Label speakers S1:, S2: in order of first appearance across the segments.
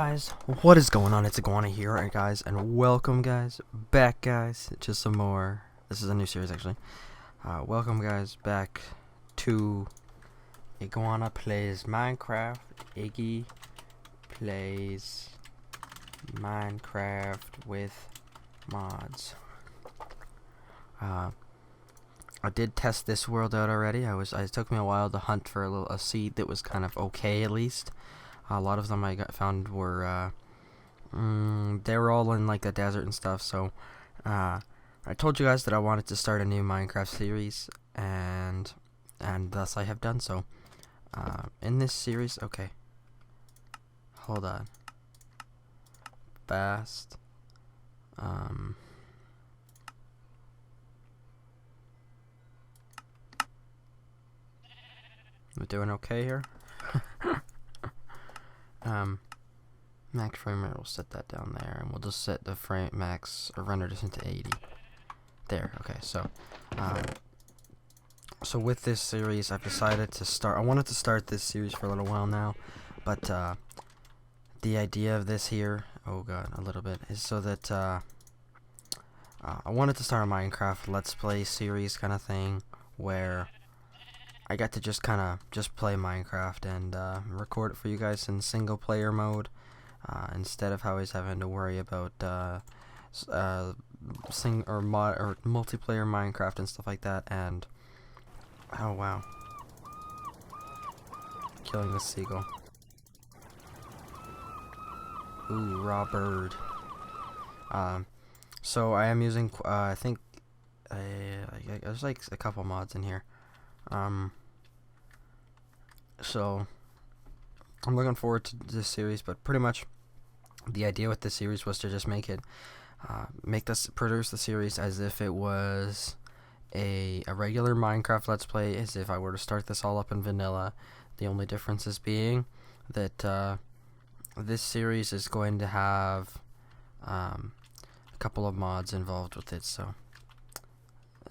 S1: Guys, what is going on? It's Iguana here, right, guys, and welcome, guys, back, guys, to some more. This is a new series, actually. Welcome, guys, back to Iguana Plays Minecraft. Iggy Plays Minecraft with mods. I did test this world out already. It took me a while to hunt for a seed that was kind of okay, at least. A lot of them found were, they were all in like the desert and stuff. So, I told you guys that I wanted to start a new Minecraft series, and thus I have done so. In this series, okay. Hold on. Fast. We're doing okay here. Max frame rate, we'll set that down there, and we'll just set the frame max or render distance to 80. There, okay, so with this series, I've decided to start. I wanted to start this series for a little while now, but the idea of this here, oh god, a little bit, is so that I wanted to start a Minecraft Let's Play series kind of thing where I got to just play Minecraft and record it for you guys in single player mode, instead of always having to worry about multiplayer Minecraft and stuff like that. And oh wow, killing the seagull. Ooh, raw bird. So I am using I think there's like a couple mods in here. So I'm looking forward to this series, but pretty much the idea with this series was to just produce the series as if it was a regular Minecraft Let's Play, as if I were to start this all up in vanilla. The only differences being that this series is going to have a couple of mods involved with it, so.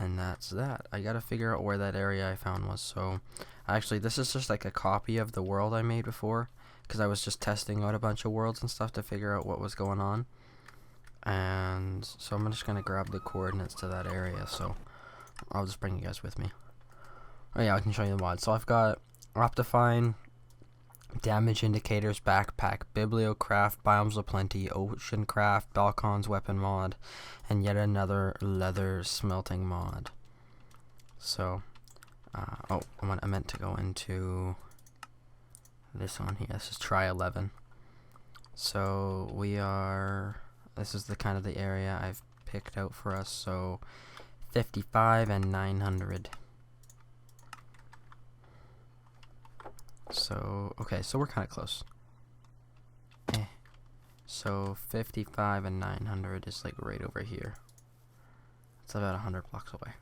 S1: And that's that. I gotta figure out where that area I found was. So, actually, this is just like a copy of the world I made before, because I was just testing out a bunch of worlds and stuff to figure out what was going on. And so I'm just gonna grab the coordinates to that area. So I'll just bring you guys with me. Oh yeah, I can show you the mods. So I've got Optifine, Damage Indicators, Backpack, Bibliocraft, Biomes of Plenty, Oceancraft, Balcon's Weapon mod, and yet another leather smelting mod. So, I meant to go into this one here. This is try 11. So this is the kind of the area I've picked out for us. So 55 and 900. So, okay, so we're kind of close. So 55 and 900 is like right over here. It's about 100 blocks away.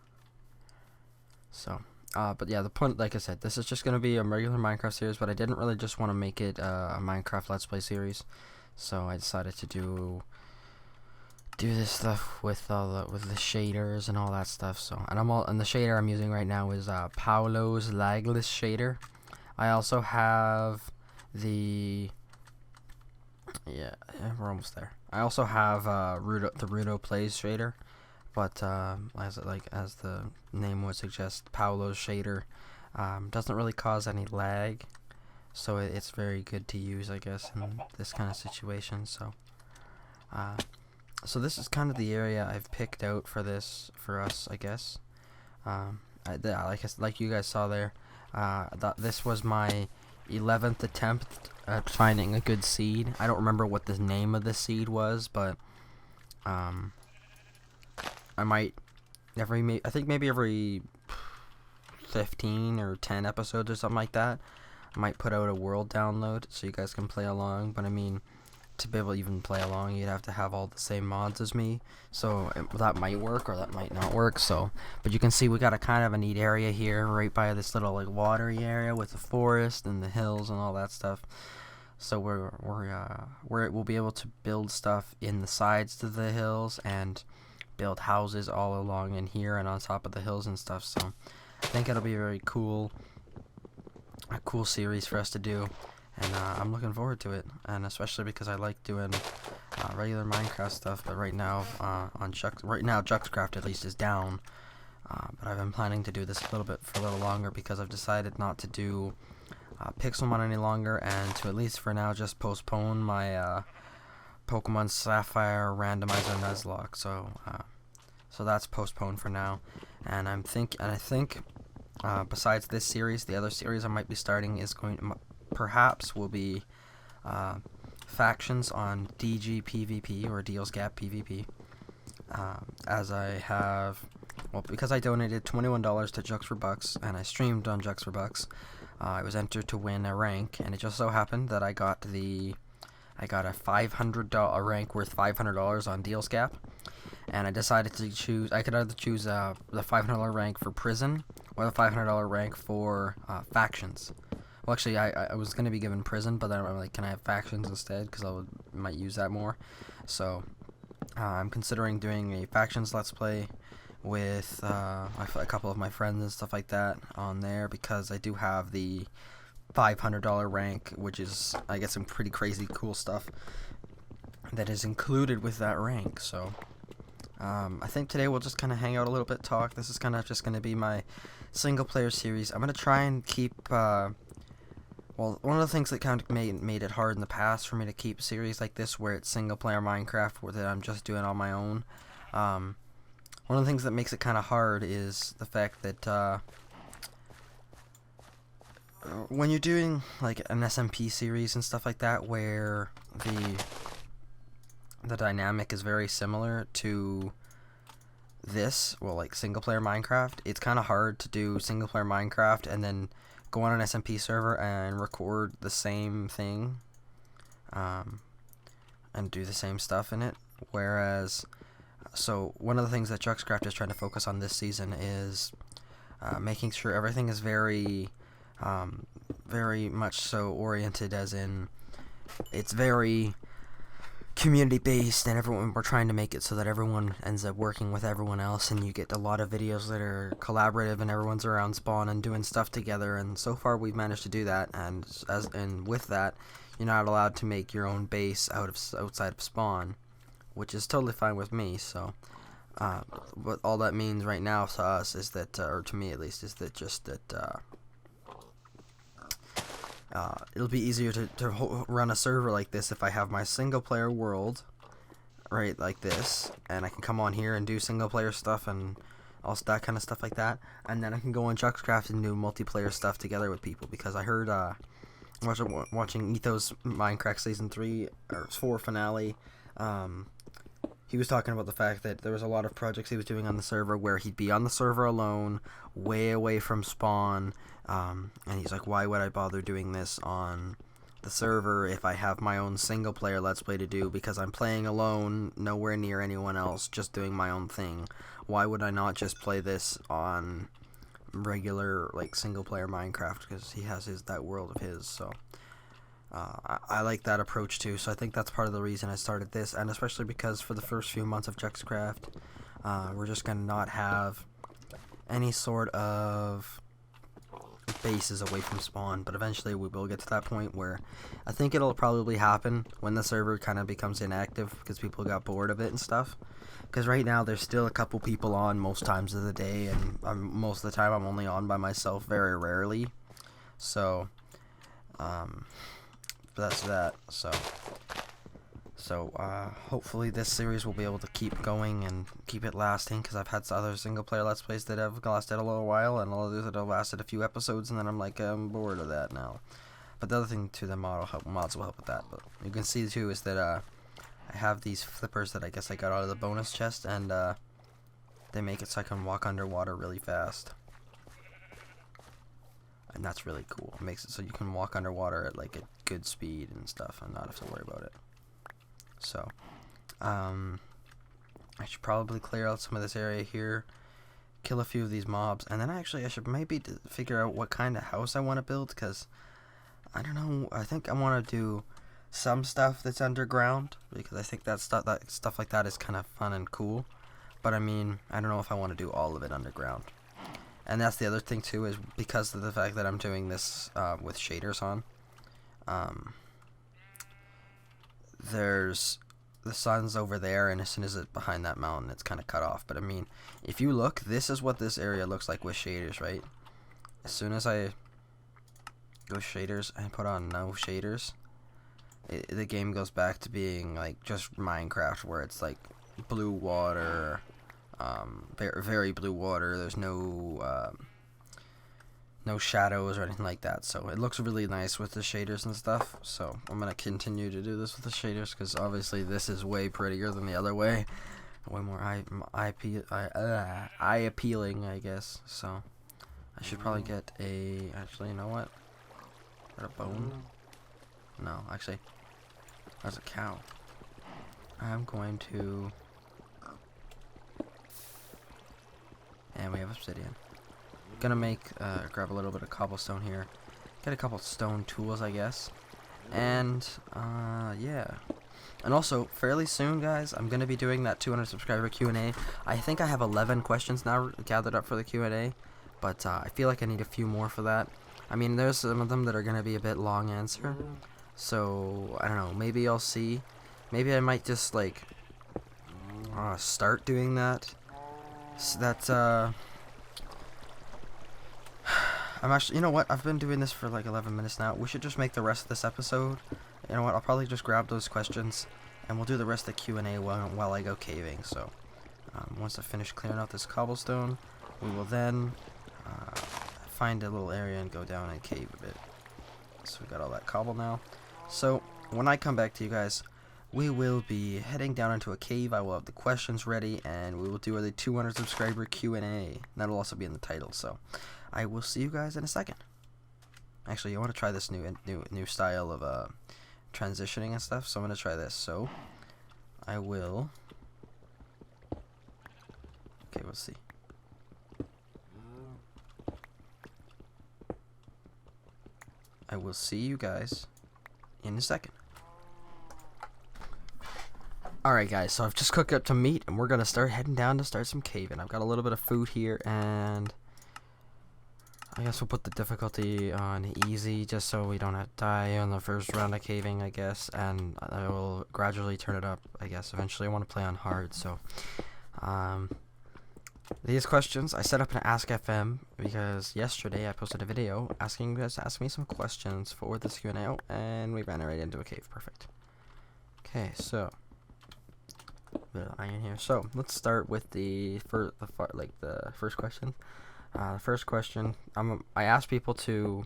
S1: So, but yeah, the point, like I said, this is just going to be a regular Minecraft series, but I didn't really just want to make it a Minecraft Let's Play series. So I decided to do this stuff with the shaders and all that stuff. So, and the shader I'm using right now is Paolo's Lagless shader. I also have the we're almost there. I also have the Rudo Plays shader, but as the name would suggest, Paolo's shader doesn't really cause any lag, so it's very good to use, I guess, in this kind of situation. So so this is kind of the area I've picked out for us, I guess. Like you guys saw there. This was my 11th attempt at finding a good seed. I don't remember what the name of the seed was, but I think maybe every 15 or 10 episodes or something like that, I might put out a world download so you guys can play along. But I mean, to be able to even play along, you'd have to have all the same mods as me, so that might work or that might not work. So, but you can see we got a kind of a neat area here right by this little like watery area with the forest and the hills and all that stuff. So we'll be able to build stuff in the sides to the hills and build houses all along in here and on top of the hills and stuff. So I think it'll be a very cool series for us to do. and I'm looking forward to it, and especially because I like doing regular Minecraft stuff. But right now, Juxcraft at least is down. But I've been planning to do this a little bit for a little longer because I've decided not to do Pixelmon any longer, and to at least for now just postpone my Pokemon Sapphire Randomizer Nuzlocke. So that's postponed for now, and I think besides this series, the other series I might be starting is perhaps will be factions on DG PvP or Deals Gap PvP. As I have, because I donated $21 to Jux for Bucks and I streamed on Jux for Bucks, I was entered to win a rank, and it just so happened that I got a $500 rank worth $500 on Deals Gap, and I decided to choose. I could either choose the $500 rank for Prison or the $500 rank for factions. Well, actually, I was gonna be given Prison, but then I'm like, can I have factions instead? Because might use that more. So I'm considering doing a factions let's play with a couple of my friends and stuff like that on there, because I do have the $500 rank, which is, I get some pretty crazy cool stuff that is included with that rank. So I think today we'll just kind of hang out a little bit, talk. This is kind of just going to be my single player series. I'm going to try and keep well, one of the things that kind of made it hard in the past for me to keep a series like this where it's single player Minecraft that I'm just doing on my own, one of the things that makes it kind of hard is the fact that when you're doing like an SMP series and stuff like that, where the dynamic is very similar to this, well, like single player Minecraft, it's kind of hard to do single player Minecraft and then go on an SMP server and record the same thing and do the same stuff in it. Whereas, so one of the things that Juxcraft is trying to focus on this season is making sure everything is very much so oriented, as in it's very community based, and we're trying to make it so that everyone ends up working with everyone else, and you get a lot of videos that are collaborative and everyone's around spawn and doing stuff together. And so far we've managed to do that, and with that, you're not allowed to make your own base outside of spawn, which is totally fine with me. So what all that means right now to us is that, or to me at least, is that it'll be easier to run a server like this if I have my single player world right like this, and I can come on here and do single player stuff and all that kind of stuff like that, and then I can go on Juxcraft and do multiplayer stuff together with people. Because I heard watching Etho's Minecraft Season 3 or 4 finale, he was talking about the fact that there was a lot of projects he was doing on the server where he'd be on the server alone, way away from spawn, and he's like, why would I bother doing this on the server if I have my own single player let's play to do, because I'm playing alone, nowhere near anyone else, just doing my own thing. Why would I not just play this on regular, like, single player Minecraft, because he has that world of his. So I like that approach too, so I think that's part of the reason I started this, and especially because for the first few months of Juxcraft, we're just going to not have any sort of bases away from spawn, but eventually we will get to that point where I think it'll probably happen when the server kind of becomes inactive because people got bored of it and stuff. Because right now there's still a couple people on most times of the day, and most of the time I'm only on by myself, very rarely. So that's that. So hopefully this series will be able to keep going and keep it lasting, because I've had other single player let's plays that have lasted a little while, and others that have lasted a few episodes, and then I'm like, I'm bored of that now. But the other thing too, the mods will help with that. But you can see too is that I have these flippers that I guess I got out of the bonus chest, and they make it so I can walk underwater really fast. And that's really cool. It makes it so you can walk underwater at like a good speed and stuff and not have to worry about it. So, I should probably clear out some of this area here, kill a few of these mobs, and then I should maybe figure out what kind of house I want to build, because I don't know, I think I want to do some stuff that's underground, because I think that stuff like that is kind of fun and cool. But I mean, I don't know if I want to do all of it underground. And that's the other thing too, is because of the fact that I'm doing this with shaders on, um, there's the sun's over there, and as soon as it's behind that mountain, it's kind of cut off. But I mean, if you look, this is what this area looks like with shaders, right? As soon as I go shaders and put on no shaders, the game goes back to being like just Minecraft, where it's like blue water, very, very blue water. There's no shadows or anything like that, so it looks really nice with the shaders and stuff. So I'm gonna continue to do this with the shaders, because obviously this is way prettier than the other way, way more eye appealing, I guess. So I should probably get a, actually, you know what, a bone? No, actually, that's a cow. I'm going to, and we have obsidian. Gonna make grab a little bit of cobblestone here, get a couple stone tools, I guess, and yeah. And also, fairly soon, guys, I'm gonna be doing that 200 subscriber Q&A. I think I have 11 questions now gathered up for the Q&A, but I feel like I need a few more for that. I mean, there's some of them that are gonna be a bit long answer, so I don't know, maybe I'll see. Maybe I might just like start doing that. So that's I'm actually, you know what, I've been doing this for like 11 minutes now. We should just make the rest of this episode, you know what, I'll probably just grab those questions and we'll do the rest of the Q&A while I go caving. So once I finish clearing out this cobblestone, we will then find a little area and go down and cave a bit. So we got all that cobble now. So when I come back to you guys, we will be heading down into a cave. I will have the questions ready, and we will do the 200 subscriber Q&A. That'll also be in the title. So I will see you guys in a second. Actually, you want to try this new style of transitioning and stuff, so I'm gonna try this. So I will. Okay, we'll see. I will see you guys in a second. Alright guys, so I've just cooked up some meat, and we're gonna start heading down to start some caving. I've got a little bit of food here, and I guess we'll put the difficulty on easy, just so we don't have to die on the first round of caving, I guess, and I will gradually turn it up, I guess. Eventually I want to play on hard, so these questions I set up an Ask FM because yesterday I posted a video asking you guys to ask me some questions for this Q&A, and we ran right into a cave. Perfect. Okay, so bit of iron here. So let's start with the first question. The first question, I asked people to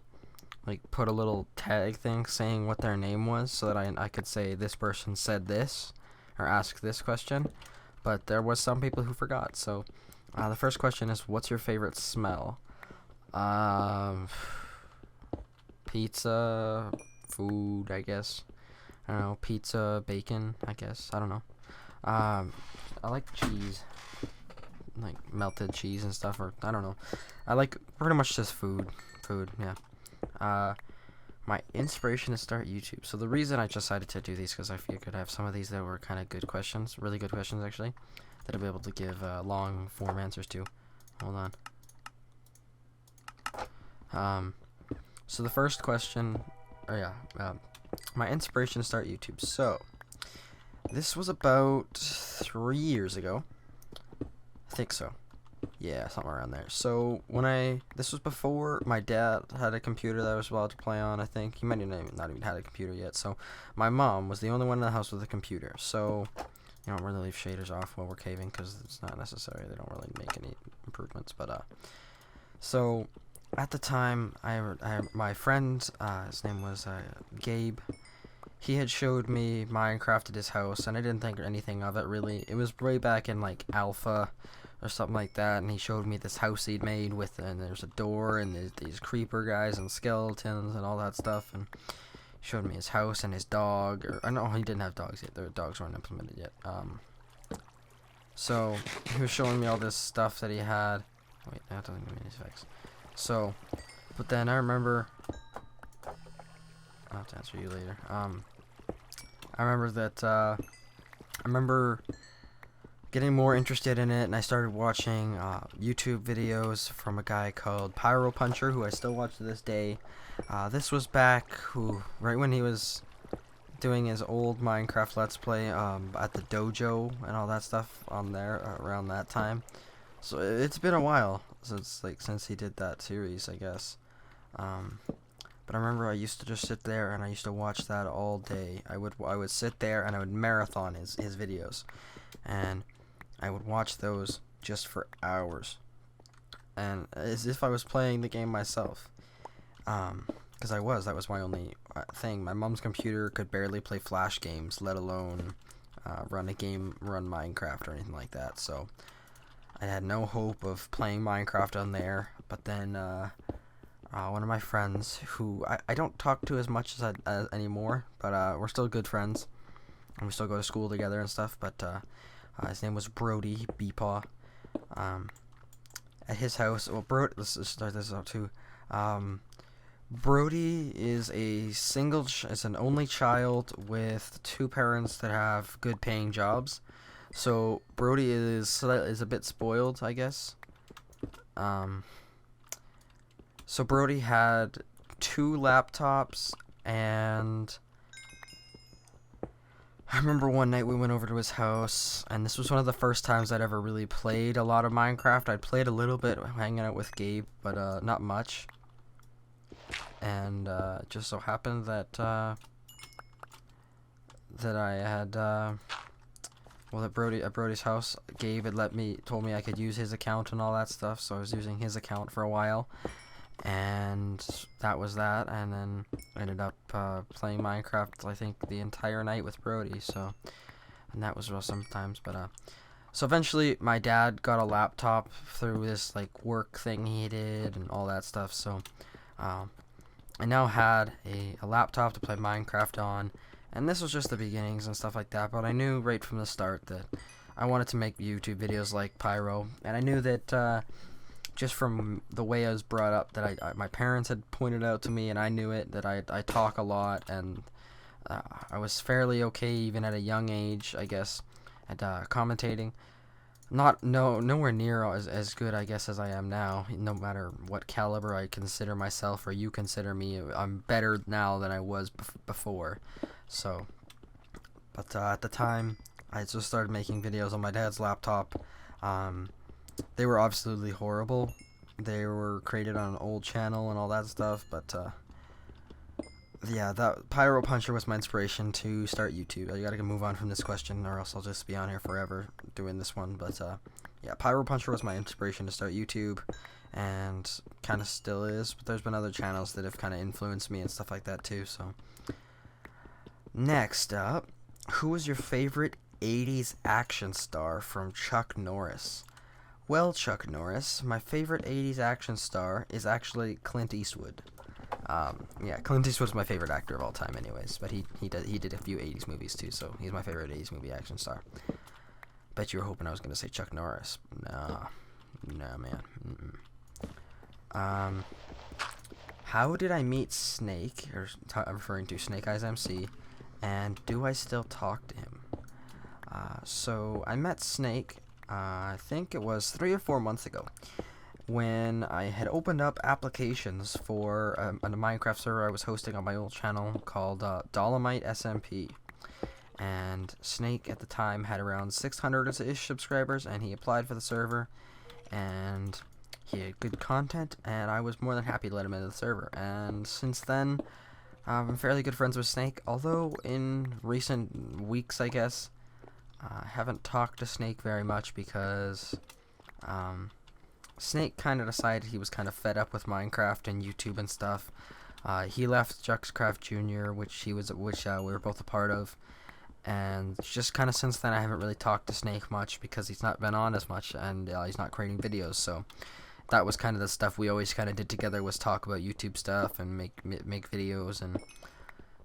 S1: like put a little tag thing saying what their name was, so that I could say this person said this or ask this question. But there was some people who forgot. So the first question is, what's your favorite smell? Pizza, food, I guess. I don't know, pizza, bacon, I guess. I don't know. I like cheese, like melted cheese and stuff, or I don't know. I like pretty much just food, yeah. My inspiration to start YouTube. So the reason I decided to do these, because I figured I'd have some of these that were kind of good questions, really good questions actually, that I'll be able to give long form answers to. Hold on. So the first question, my inspiration to start YouTube. So this was about 3 years ago. I think so. Yeah, somewhere around there. So this was before my dad had a computer that I was allowed to play on, I think. He might not even had a computer yet. So my mom was the only one in the house with a computer. So you don't really leave shaders off while we're caving, because it's not necessary. They don't really make any improvements. But so at the time, my friend, his name was Gabe. He had showed me Minecraft at his house, and I didn't think anything of it, really. It was way back in, like, alpha or something like that, and he showed me this house he'd made and there's a door, and there's these creeper guys and skeletons and all that stuff, and he showed me his house and his dog, no, he didn't have dogs yet. The dogs weren't implemented yet. So, he was showing me all this stuff that he had. Wait, that doesn't give me any effects. So, but then I remember... I'll have to answer you later. I remember that, getting more interested in it, and I started watching YouTube videos from a guy called Pyro Puncher, who I still watch to this day. This was back right when he was doing his old Minecraft Let's Play at the dojo and all that stuff on there around that time. So it's been a while since he did that series, I guess. But I remember I used to just sit there and I used to watch that all day. I would sit there and I would marathon his videos, and I would watch those just for hours, and as if I was playing the game myself. Because that was my only thing. My mom's computer could barely play Flash games, let alone run Minecraft or anything like that. So I had no hope of playing Minecraft on there. But then one of my friends, who I don't talk to as much as anymore, but we're still good friends, and we still go to school together and stuff. But his name was Brody Beepaw. At his house, well, let's just start this out too. Brody is is an only child with two parents that have good paying jobs. So Brody is a bit spoiled, I guess. So Brody had 2 laptops, and I remember one night we went over to his house, and this was one of the first times I'd ever really played a lot of Minecraft. I'd played a little bit hanging out with Gabe, but not much. And it just so happened that I had at Brody's house, Gabe had told me I could use his account and all that stuff, so I was using his account for a while, and that was that. And then I ended up playing Minecraft, I think, the entire night with Brody. So, and that was rough sometimes, but so eventually my dad got a laptop through this like work thing he did and all that stuff. So I now had a laptop to play Minecraft on, and this was just the beginnings and stuff like that, but I knew right from the start that I wanted to make YouTube videos like Pyro, and I knew that just from the way I was brought up, that my parents had pointed out to me, and I knew it, that I talk a lot, and I was fairly okay even at a young age, I guess, at commentating. Nowhere near as good, I guess, as I am now. No matter what caliber I consider myself or you consider me, I'm better now than I was before. So, but at the time, I just started making videos on my dad's laptop. They were absolutely horrible. They were created on an old channel and all that stuff, but yeah, that Pyro Puncher was my inspiration to start YouTube. I gotta move on from this question, or else I'll just be on here forever doing this one. But yeah, Pyro Puncher was my inspiration to start YouTube, and kind of still is. But there's been other channels that have kind of influenced me and stuff like that too. So next up, who was your favorite '80s action star from Chuck Norris? Well, Chuck Norris, my favorite '80s action star is actually Clint Eastwood. Yeah, Clint Eastwood's my favorite actor of all time, anyways. But he did a few '80s movies too, so he's my favorite '80s movie action star. Bet you were hoping I was gonna say Chuck Norris. No, man. How did I meet Snake? I'm referring to Snake Eyes MC, and do I still talk to him? So I met Snake. I think it was 3 or 4 months ago, when I had opened up applications for a Minecraft server I was hosting on my old channel called Dolomite SMP. And Snake at the time had around 600-ish subscribers, and he applied for the server, and he had good content, and I was more than happy to let him into the server. And since then, I'm fairly good friends with Snake, although in recent weeks, I guess, I haven't talked to Snake very much because Snake kind of decided he was kind of fed up with Minecraft and YouTube and stuff. He left Juxcraft Jr., which we were both a part of, and just kind of since then I haven't really talked to Snake much because he's not been on as much, and he's not creating videos. So that was kind of the stuff we always kind of did together, was talk about YouTube stuff and make videos and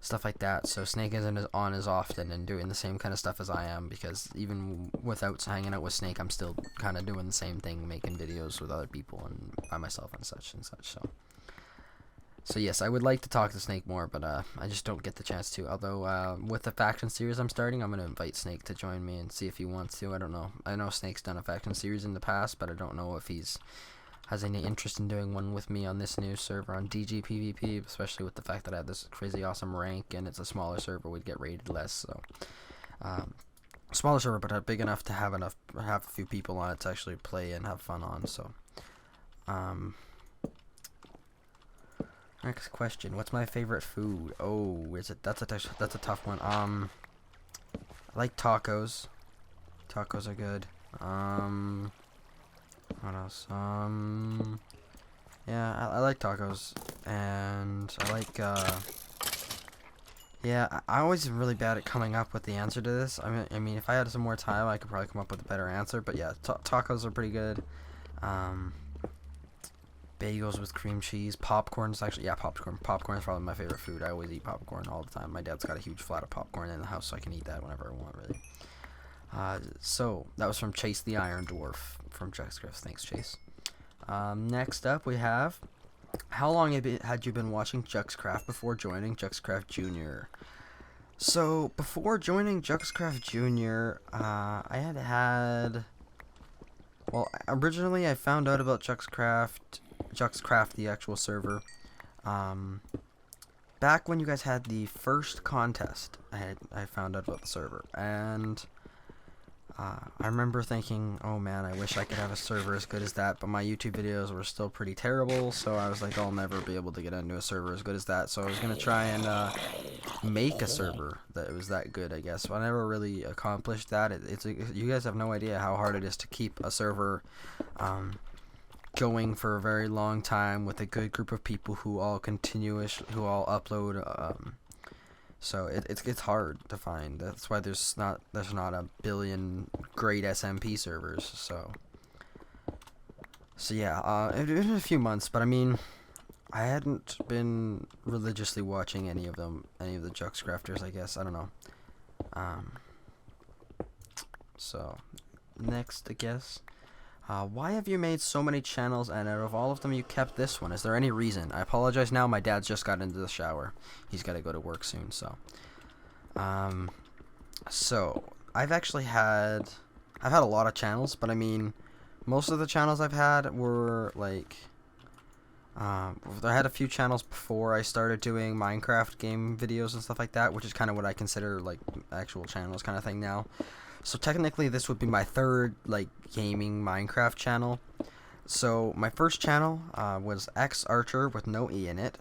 S1: stuff like that. So Snake isn't on as often and doing the same kind of stuff as I am, because even without hanging out with Snake, I'm still kind of doing the same thing, making videos with other people and by myself and such. So So yes, I would like to talk to Snake more, but I just don't get the chance to. Although with the faction series I'm starting, I'm gonna invite Snake to join me and see if he wants to. I don't know. I know Snake's done a faction series in the past, but I don't know if he's has any interest in doing one with me on this new server on DG PvP, especially with the fact that I have this crazy awesome rank and it's a smaller server, we'd get raided less. So smaller server, but big enough to have a few people on it to actually play and have fun on. So next question: what's my favorite food? Oh, is it? That's a tough one. I like tacos. Tacos are good. What else? Yeah, I like tacos, and I like yeah, I always am really bad at coming up with the answer to this. I mean, if I had some more time, I could probably come up with a better answer. But yeah, tacos are pretty good. Bagels with cream cheese. Popcorn is actually, yeah, popcorn. Popcorn is probably my favorite food. I always eat popcorn all the time. My dad's got a huge flat of popcorn in the house, so I can eat that whenever I want, really. So that was from Chase the Iron Dwarf from Juxcraft. Thanks, Chase. Next up we have, how long had you been watching Juxcraft before joining Juxcraft Junior? So before joining Juxcraft Junior, well, originally I found out about Juxcraft, the actual server, back when you guys had the first contest. I found out about the server, and I remember thinking, oh man, I wish I could have a server as good as that, but my YouTube videos were still pretty terrible, so I was like, I'll never be able to get into a server as good as that, so I was going to try and make a server that was that good, I guess. But I never really accomplished that. You guys have no idea how hard it is to keep a server going for a very long time with a good group of people who all upload. So it's hard to find. That's why there's not a billion great SMP servers. So yeah, it's been a few months, but I mean, I hadn't been religiously watching any of the Juxcrafters, I guess. I don't know. So next, I guess. Why have you made so many channels, and out of all of them you kept this one? Is there any reason? I apologize now, my dad's just got into the shower. He's got to go to work soon, so. So, I've had a lot of channels, but I mean, most of the channels I've had were, like, I had a few channels before I started doing Minecraft game videos and stuff like that, which is kind of what I consider, like, actual channels kind of thing now. So technically this would be my third, like, gaming Minecraft channel. So my first channel was X Archer with no E in it.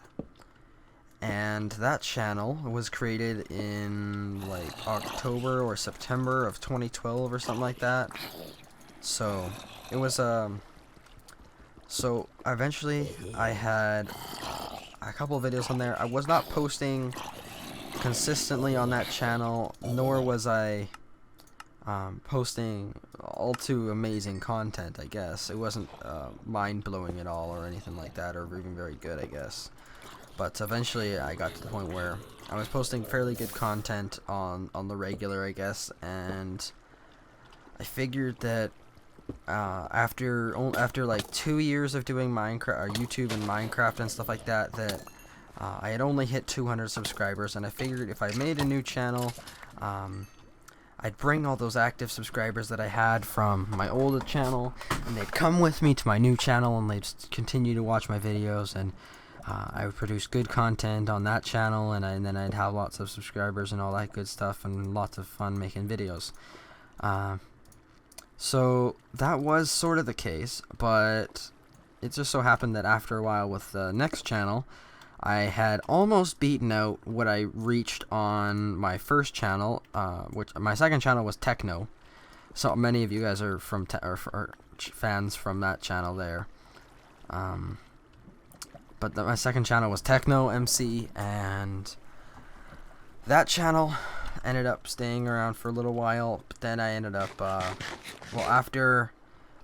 S1: And that channel was created in, like, October or September of 2012 or something like that. So it was, so eventually I had a couple of videos on there. I was not posting consistently on that channel, nor was I posting all too amazing content, I guess. It wasn't mind-blowing at all or anything like that, or even very good, I guess. But eventually I got to the point where I was posting fairly good content on the regular, I guess, and I figured that after like 2 years of doing Minecraft, or YouTube and Minecraft and stuff like that, I had only hit 200 subscribers, and I figured if I made a new channel, I'd bring all those active subscribers that I had from my old channel, and they'd come with me to my new channel, and they'd continue to watch my videos, and I would produce good content on that channel, and then I'd have lots of subscribers and all that good stuff, and lots of fun making videos. So that was sort of the case, but it just so happened that after a while with the next channel, I had almost beaten out what I reached on my first channel, which my second channel was Techno. So many of you guys are from fans from that channel there. But my second channel was Techno MC, and that channel ended up staying around for a little while. But then I ended up, well, after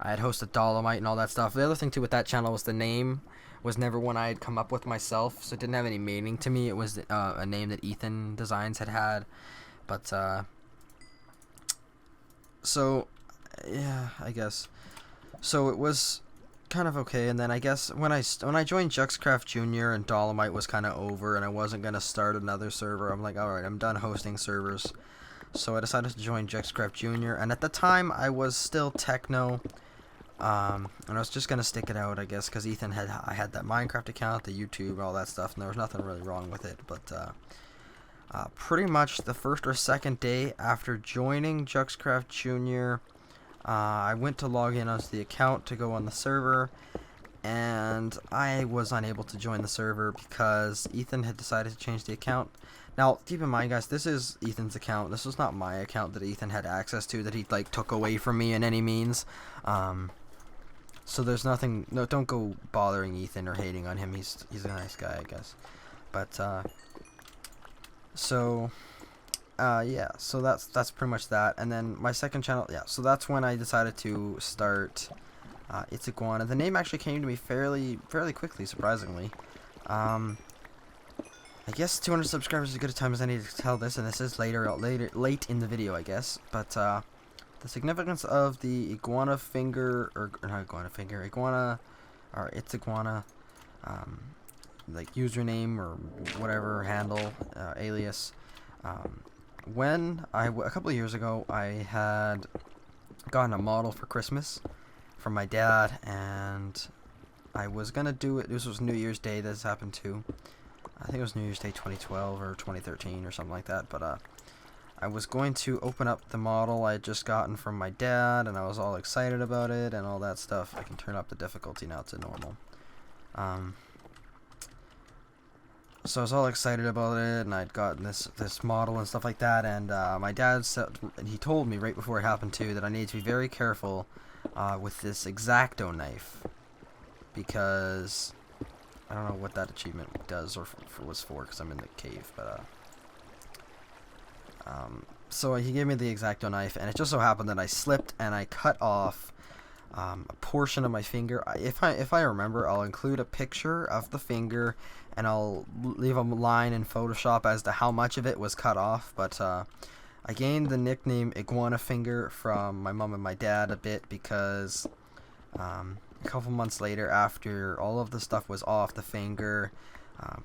S1: I had hosted Dolomite and all that stuff. The other thing too with that channel was the name was never one I had come up with myself, so it didn't have any meaning to me. It was a name that Ethan Designs had, but so yeah, I guess. So it was kind of okay, and then I guess when I joined Juxcraft Junior and Dolomite was kind of over, and I wasn't gonna start another server. I'm like, all right, I'm done hosting servers, so I decided to join Juxcraft Junior. And at the time, I was still techno, and I was just gonna stick it out, I guess, because I had that Minecraft account, the YouTube, all that stuff, and there was nothing really wrong with it. But pretty much the first or second day after joining Juxcraft Junior. I went to log in as the account to go on the server, and I was unable to join the server because Ethan had decided to change the account. Now, keep in mind, guys, this is Ethan's account. This was not my account that Ethan had access to, that he, like, took away from me in any means. So there's nothing, no, don't go bothering Ethan or hating on him. He's a nice guy, I guess. But, yeah, so that's pretty much that. And then my second channel, yeah, so that's when I decided to start ItsIguana. The name actually came to me fairly quickly, surprisingly. I guess 200 subscribers is as good a time as any to tell this, and this is late in the video, I guess. But the significance of the iguana finger, or not iguana finger, iguana, or ItsIguana, like username or whatever handle, alias. When a couple of years ago, I had gotten a model for Christmas from my dad, and I was gonna do it. This was New Year's Day. This happened too. I think it was New Year's Day 2012 or 2013 or something like that. But I was going to open up the model I had just gotten from my dad, and I was all excited about it and all that stuff. I can turn up the difficulty now to normal. So I was all excited about it, and I'd gotten this model and stuff like that, and my dad said, and he told me right before it happened too, that I need to be very careful with this X-Acto knife, because I don't know what that achievement does or was for, because I'm in the cave, but so he gave me the X-Acto knife, and it just so happened that I slipped and I cut off a portion of my finger. If I remember, I'll include a picture of the finger, and I'll leave a line in Photoshop as to how much of it was cut off. But I gained the nickname Iguana Finger from my mom and my dad a bit because a couple months later, after all of the stuff was off the finger,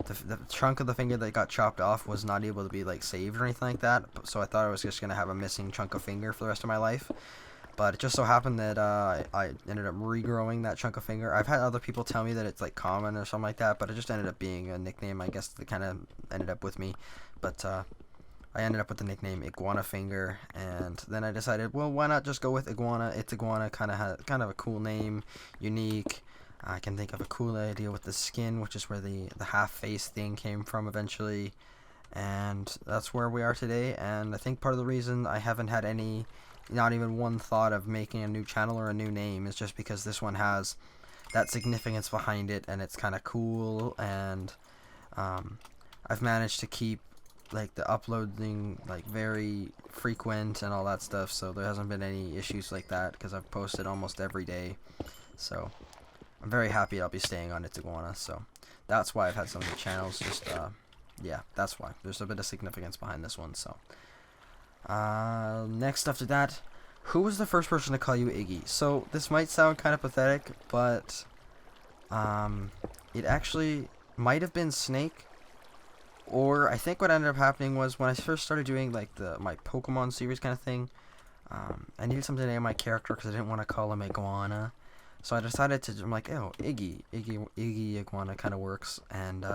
S1: the chunk of the finger that got chopped off was not able to be like saved or anything like that. So I thought I was just gonna have a missing chunk of finger for the rest of my life. But it just so happened that I ended up regrowing that chunk of finger. I've had other people tell me that it's like common or something like that, but it just ended up being a nickname, I guess, that kind of ended up with me. But I ended up with the nickname Iguana Finger, and then I decided, well, why not just go with Iguana? ItsIguana kind of a cool name, unique. I can think of a cool idea with the skin, which is where the half face thing came from eventually, and that's where we are today. And I think part of the reason I haven't had not even one thought of making a new channel or a new name is just because this one has that significance behind it, and it's kind of cool, and I've managed to keep like the uploading like very frequent and all that stuff, so there hasn't been any issues like that because I've posted almost every day. So I'm very happy I'll be staying on ItsIguana, so that's why I've had so many channels. Just yeah, that's why there's a bit of significance behind this one. So next after that, who was the first person to call you Iggy? So this might sound kind of pathetic, but it actually might have been Snake, or I think what ended up happening was when I first started doing like my Pokemon series kind of thing, I needed something to name my character because I didn't want to call him Iguana, so I decided to, I'm like, oh, Iggy Iguana kind of works, and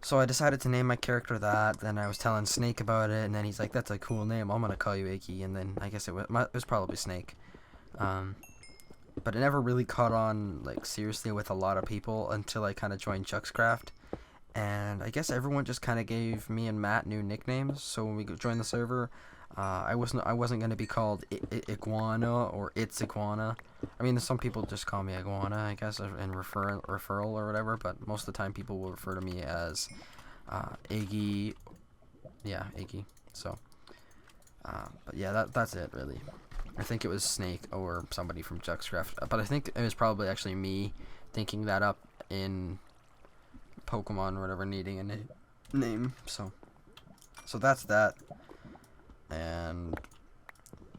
S1: so I decided to name my character that. Then I was telling Snake about it, and then he's like, that's a cool name, I'm gonna call you Iggy. And then I guess it was probably Snake, but it never really caught on like seriously with a lot of people until I kind of joined Juxcraft, and I guess everyone just kind of gave me and Matt new nicknames. So when we joined the server, I wasn't gonna be called Iguana or ItsIguana. I mean, some people just call me Iguana, I guess, in referral or whatever, but most of the time people will refer to me as Iggy. Yeah, Iggy. So, but yeah, that's it really. I think it was Snake or somebody from Juxcraft, but I think it was probably actually me thinking that up in Pokemon or whatever, needing a name. So that's that. And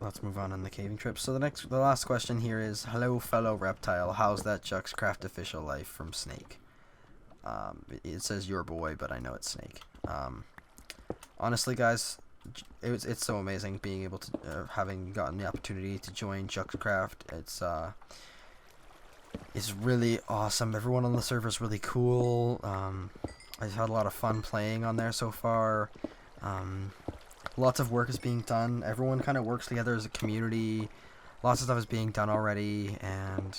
S1: let's move on the caving trip. So the last question here is, hello fellow reptile, how's that Juxcraft official life from Snake? It says your boy, but I know it's Snake. Honestly, guys, it's so amazing being able to having gotten the opportunity to join Juxcraft. It's really awesome. Everyone on the server is really cool. I've had a lot of fun playing on there so far. Lots of work is being done. Everyone kind of works together as a community. Lots of stuff is being done already, and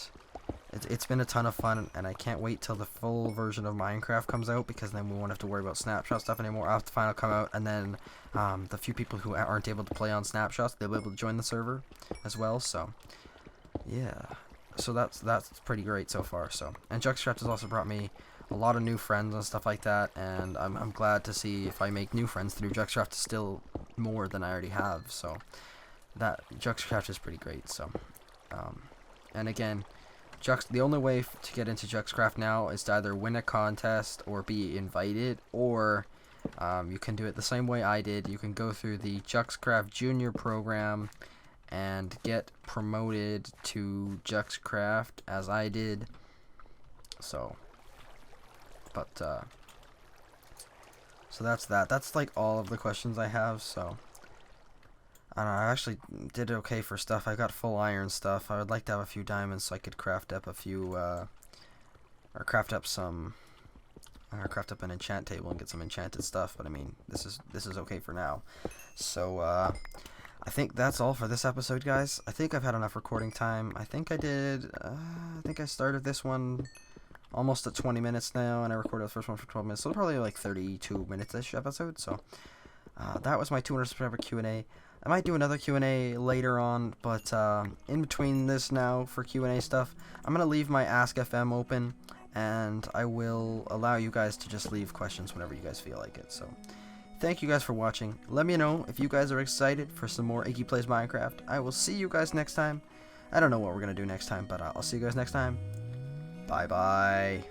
S1: it's been a ton of fun, and I can't wait till the full version of Minecraft comes out, because then we won't have to worry about snapshot stuff anymore after the final come out, and then the few people who aren't able to play on snapshots, they'll be able to join the server as well. So yeah, so that's pretty great so far. So, and Juxcraft has also brought me a lot of new friends and stuff like that, and I'm glad to see if I make new friends through Juxcraft still more than I already have. So that Juxcraft is pretty great. So and again, the only way to get into Juxcraft now is to either win a contest or be invited, or you can do it the same way I did. You can go through the Juxcraft Junior program and get promoted to Juxcraft, as I did. So, but so that's that. That's like all of the questions I have. So I don't know, I actually did okay for stuff. I got full iron stuff. I would like to have a few diamonds so I could craft up a few, or craft up an enchant table and get some enchanted stuff. But I mean, this is okay for now. So I think that's all for this episode, guys. I think I've had enough recording time. I think I did. I think I started this one almost at 20 minutes now, and I recorded the first one for 12 minutes. So probably like 32 minutes-ish episode. So that was my 200 subscriber Q&A. I might do another Q&A later on, but in between this now for Q&A stuff, I'm going to leave my Ask FM open, and I will allow you guys to just leave questions whenever you guys feel like it. So thank you guys for watching. Let me know if you guys are excited for some more Iggy Plays Minecraft. I will see you guys next time. I don't know what we're going to do next time, but I'll see you guys next time. Bye-bye.